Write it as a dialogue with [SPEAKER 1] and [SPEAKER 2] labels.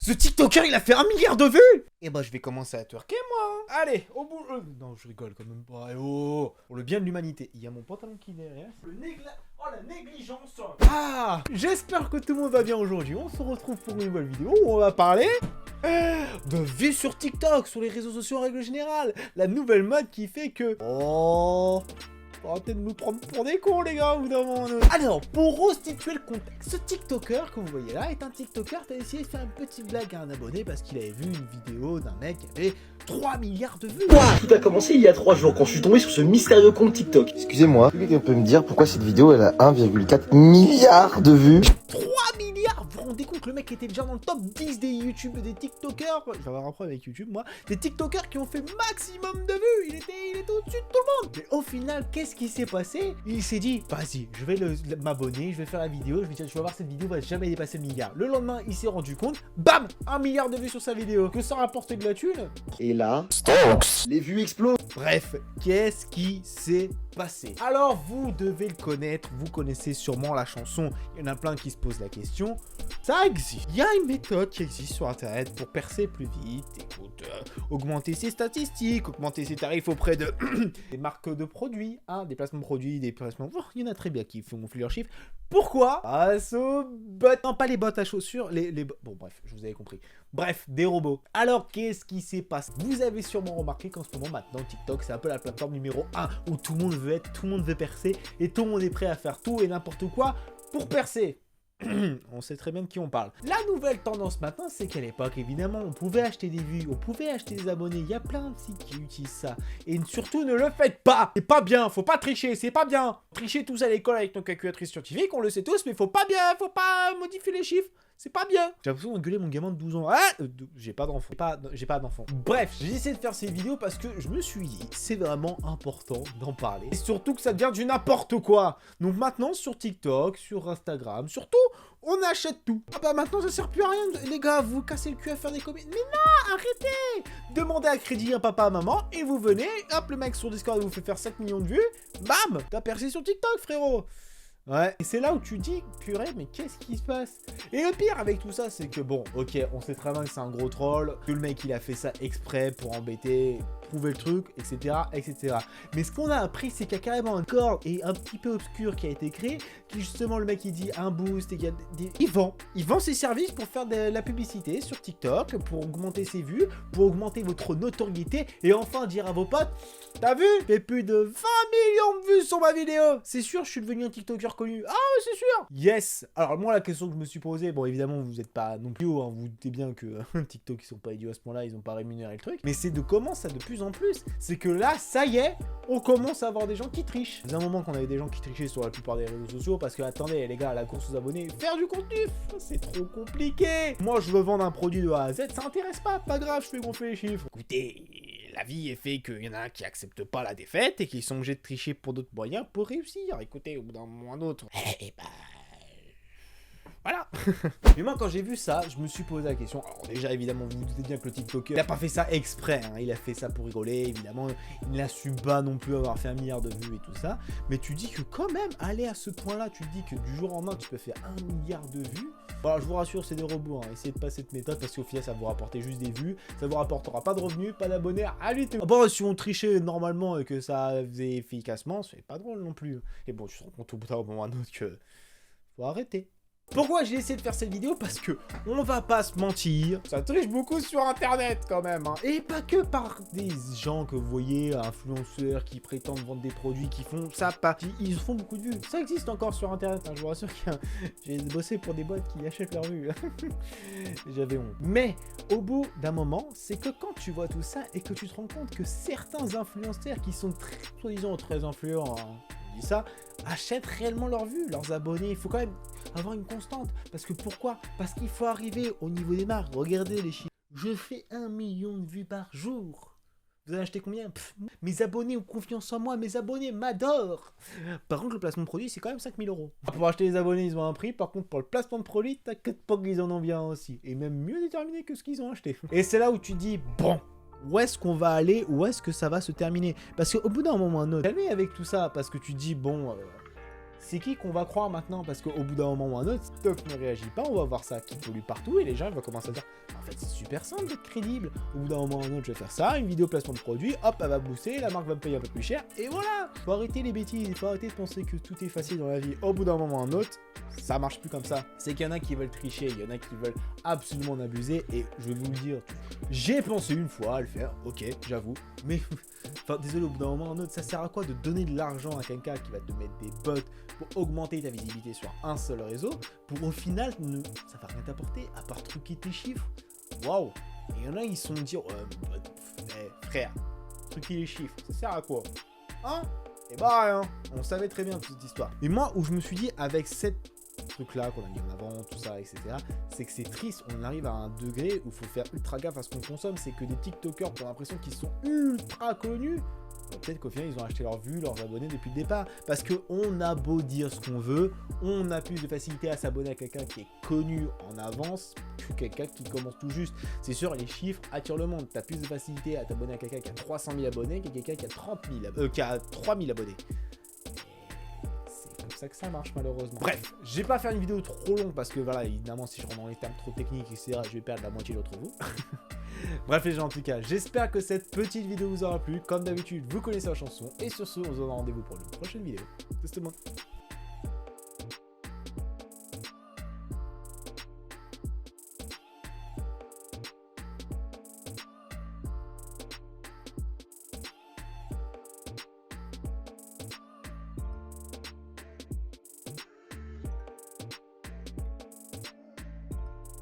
[SPEAKER 1] Ce TikToker, il a fait 1 milliard de vues. Et bah, je vais commencer à twerker, moi. Allez, au bout... Non, je rigole quand même pas. Oh, pour le bien de l'humanité. Il y a mon pantalon qui est derrière. Oh, la négligence. Ah, j'espère que tout le monde va bien aujourd'hui. On se retrouve pour une nouvelle vidéo où on va parler de vues sur TikTok, sur les réseaux sociaux en règle générale. La nouvelle mode qui fait que... Oh... Arrêtez de nous prendre pour des cons, les gars, au bout d'un moment. Alors, pour restituer le contexte, ce TikToker que vous voyez là est un TikToker qui a essayé de faire une petite blague à un abonné parce qu'il avait vu une vidéo d'un mec qui avait 3 milliards de vues.
[SPEAKER 2] Tout a commencé il y a 3 jours quand je suis tombé sur ce mystérieux compte TikTok.
[SPEAKER 3] Excusez-moi, quelqu'un peut me dire pourquoi cette vidéo elle a 1,4 milliard de vues?
[SPEAKER 1] 3 milliards. Vous vous rendez compte, le mec était déjà dans le top 10 des YouTube, des TikTokers. Je vais avoir un problème avec YouTube, moi. Des TikTokers qui ont fait maximum de vues. Il était au-dessus de tout le monde. Mais au final, qu'est-ce qui s'est passé? Il s'est dit, vas-y, je vais m'abonner, je vais faire la vidéo. Je vais dire, tu vas voir, cette vidéo va jamais dépasser le milliard. Le lendemain, il s'est rendu compte, bam, 1 milliard de vues sur sa vidéo. Que ça rapportait de la thune.
[SPEAKER 3] Et là, les vues explosent.
[SPEAKER 1] Bref, qu'est-ce qui s'est passé? Alors, vous devez le connaître, vous connaissez sûrement la chanson. Il y en a plein qui se posent la question. Ça existe. Il y a une méthode qui existe sur Internet pour percer plus vite. Écoute, augmenter ses statistiques, augmenter ses tarifs auprès de des marques de produits, hein, des placements de produits, des placements... Oh, il y en a très bien qui font gonfler leurs chiffres. Pourquoi? Grâce aux bots. Non, pas les bots à chaussures, bon, bref, je vous avais compris. Bref, des robots. Alors, qu'est-ce qui s'est passé? Vous avez sûrement remarqué qu'en ce moment, maintenant, TikTok, c'est un peu la plateforme numéro 1 où tout le monde veut être, tout le monde veut percer et tout le monde est prêt à faire tout et n'importe quoi pour percer. On sait très bien de qui on parle. La nouvelle tendance maintenant, c'est qu'à l'époque, évidemment, on pouvait acheter des vues, on pouvait acheter des abonnés. Il y a plein de sites qui utilisent ça. Et surtout, ne le faites pas. C'est pas bien, faut pas tricher, c'est pas bien. Tricher tous à l'école avec nos calculatrices scientifiques, on le sait tous, mais faut pas pas modifier les chiffres. C'est pas bien. J'ai l'impression d'engueuler mon gamin de 12 ans. Ah, j'ai pas d'enfant. J'ai pas d'enfant. Bref, j'ai essayé de faire ces vidéos parce que je me suis dit, c'est vraiment important d'en parler. Et surtout que ça devient du n'importe quoi. Donc maintenant, sur TikTok, sur Instagram, surtout, on achète tout. Ah bah maintenant, ça sert plus à rien. Les gars, vous cassez le cul à faire des comédies. Mais non, arrêtez. Demandez à crédit un papa, à maman, et vous venez, hop, le mec sur Discord vous fait faire 7 millions de vues. Bam, t'as percé sur TikTok, frérot. Ouais, et c'est là où tu dis, purée, mais qu'est-ce qui se passe? Et le pire avec tout ça, c'est que bon, ok, on sait très bien que c'est un gros troll, que le mec il a fait ça exprès pour embêter, prouver le truc, etc., etc. Mais ce qu'on a appris, c'est qu'il y a carrément un corps et un petit peu obscur qui a été créé, qui justement le mec il dit un boost, et il vend ses services pour faire de la publicité sur TikTok, pour augmenter ses vues, pour augmenter votre notoriété, et enfin dire à vos potes, t'as vu? J'ai plus de 20 millions de vues sur ma vidéo. C'est sûr, je suis devenu un TikToker connu. Ah ouais, c'est sûr. Yes. Alors moi, la question que je me suis posée, bon évidemment, vous n'êtes pas non plus idiots, hein, vous doutez bien que TikTok, ils sont pas idiots à ce point-là, ils ont pas rémunéré le truc. Mais c'est de comment ça de plus en plus. C'est que là, ça y est, on commence à avoir des gens qui trichent. Il y a un moment qu'on avait des gens qui trichaient sur la plupart des réseaux sociaux parce que, attendez, les gars, la course aux abonnés, faire du contenu, c'est trop compliqué. Moi, je veux vendre un produit de A à Z, ça intéresse pas grave, je fais gonfler les chiffres. Écoutez, la vie est fait qu'il y en a un qui accepte pas la défaite et qui sont obligés de tricher pour d'autres moyens pour réussir. Écoutez, au bout d'un moment ou d'un autre. Eh ben... Voilà. Mais moi, quand j'ai vu ça, je me suis posé la question. Alors déjà, évidemment, vous vous doutez bien que le TikToker, il a pas fait ça exprès, hein. Il a fait ça pour rigoler, évidemment. Il n'assume pas non plus avoir fait 1 milliard de vues et tout ça. Mais tu dis que quand même, aller à ce point-là, tu te dis que du jour au lendemain, tu peux faire 1 milliard de vues. Bon, je vous rassure, c'est des robots, hein. Essayez de pas cette méthode parce qu'au final, ça va vous rapporter juste des vues. Ça vous rapportera pas de revenus, pas d'abonnés, rien du tout. Bon, si on trichait normalement et que ça faisait efficacement, c'est pas drôle non plus. Et bon, je te rends compte au bout d'un moment ou un autre que faut arrêter. Pourquoi j'ai essayé de faire cette vidéo? Parce que, on va pas se mentir, ça triche beaucoup sur internet quand même, hein. Et pas que par des gens que vous voyez, influenceurs qui prétendent vendre des produits, qui font ça, ils font beaucoup de vues. Ça existe encore sur internet, hein, je vous rassure que j'ai bossé pour des boîtes qui achètent leurs vues. J'avais honte. Mais, au bout d'un moment, c'est que quand tu vois tout ça et que tu te rends compte que certains influenceurs qui sont soi-disant très influents, hein, ça, achètent réellement leurs vues, leurs abonnés. Il faut quand même avoir une constante. Parce que pourquoi? Parce qu'il faut arriver au niveau des marques. Regardez les chiffres. Je fais 1 million de vues par jour. Vous avez acheté combien? Mes abonnés ont confiance en moi, mes abonnés m'adorent. Par contre, le placement de produit, c'est quand même 5 000 €. Pour acheter les abonnés, ils ont un prix. Par contre, pour le placement de produit, t'inquiète pas qu'ils en ont bien aussi. Et même mieux déterminé que ce qu'ils ont acheté. Et c'est là où tu dis, bon, où est-ce qu'on va aller? Où est-ce que ça va se terminer? Parce qu'au bout d'un moment ou un autre, calmez avec tout ça, parce que tu dis, bon, c'est qui qu'on va croire maintenant? Parce qu'au bout d'un moment ou un autre, si TikTok ne réagit pas, on va voir ça qui pollue partout et les gens ils vont commencer à dire en fait c'est super simple d'être crédible. Au bout d'un moment ou un autre, je vais faire ça, une vidéo placement de produit, hop, elle va booster, la marque va me payer un peu plus cher et voilà. Faut arrêter les bêtises, faut arrêter de penser que tout est facile dans la vie. Au bout d'un moment ou un autre, ça marche plus comme ça. C'est qu'il y en a qui veulent tricher, il y en a qui veulent absolument en abuser et je vais vous le dire, j'ai pensé une fois à le faire, ok, j'avoue, mais enfin désolé, au bout d'un moment ou un autre, ça sert à quoi de donner de l'argent à quelqu'un qui va te mettre des bots pour augmenter ta visibilité sur un seul réseau, pour au final, ça va rien t'apporter à part truquer tes chiffres. Waouh. Et il y en a, ils sont dire, frère, truquer les chiffres, ça sert à quoi? Hein? Et bah rien, on savait très bien toute cette histoire. Et moi, où je me suis dit, avec cette truc-là qu'on a mis en avant, tout ça, etc., c'est que c'est triste, on arrive à un degré où il faut faire ultra gaffe à ce qu'on consomme, c'est que des TikTokers ont l'impression qu'ils sont ultra connus. Peut-être qu'au final, ils ont acheté leurs vues, leurs abonnés depuis le départ. Parce qu'on a beau dire ce qu'on veut, on a plus de facilité à s'abonner à quelqu'un qui est connu en avance que quelqu'un qui commence tout juste. C'est sûr, les chiffres attirent le monde. Tu as plus de facilité à t'abonner à quelqu'un qui a 300 000 abonnés que quelqu'un qui a 3 000 abonnés. C'est comme ça que ça marche, malheureusement. Bref, je vais pas faire une vidéo trop longue parce que, voilà, évidemment, si je rentre dans les termes trop techniques, etc., je vais perdre la moitié d'entre vous. Bref les gens, en tout cas, j'espère que cette petite vidéo vous aura plu. Comme d'habitude, vous connaissez la chanson. Et sur ce, on se donne rendez-vous pour une prochaine vidéo. Testez-moi.